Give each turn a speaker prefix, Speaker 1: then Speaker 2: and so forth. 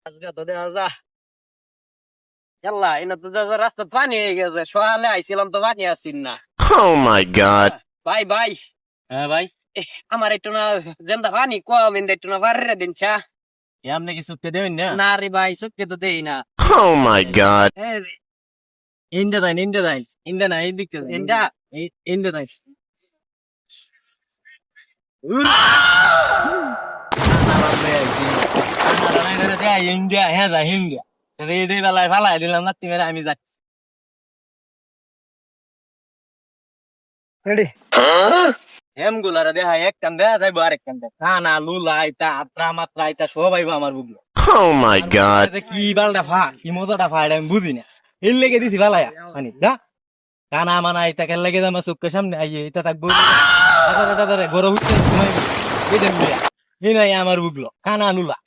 Speaker 1: আজকে তো দেখা যা ইয়াল্লা এনে তো দেখা রাস্তা পানি হয়ে গেছে সকালে আইছিলাম তো পানি আসিন না
Speaker 2: Oh my god.
Speaker 1: ভাই ভাই
Speaker 3: হ্যাঁ ভাই,
Speaker 1: আমার একটু না গেন্দা পানি কম ইন্দা একটু না পারে দিন চা
Speaker 3: আপনি কি চুক্তি দেবেন না?
Speaker 1: না রে ভাই সত্যি তো দেই না
Speaker 2: Oh my god.
Speaker 3: ইন্দে দেন, ইন্দে না, এই দিকতে দেন।
Speaker 1: ইন্দা
Speaker 3: ইন্দে দেন। ইন্ডিয়া হ্যাঁ যা ইন্ডিয়া রেডি বেলায় ফালাই দিলাম না তুমি আমি যাচ্ছি।
Speaker 1: রেডি
Speaker 3: হেম গুলারে দেখা এক কান দেয়া যাইবো আরেক কান দেয় খানা লুলা আইতা আত্রা মাত্রা আইতা সব আইবো আমার বুঝলো
Speaker 2: Oh my god.
Speaker 3: কি বালটা ফা কি মজাটা ফা এটা আমি বুঝি না এর লেগে দিছি ফালাইয়া মানে দা কানা মানা আইতা কেন লেগে আমার চোখের সামনে আইয়ে এটা থাকবো গরম হচ্ছে ঘুমাই এই নাই আমার বুঝলো কানা লুলা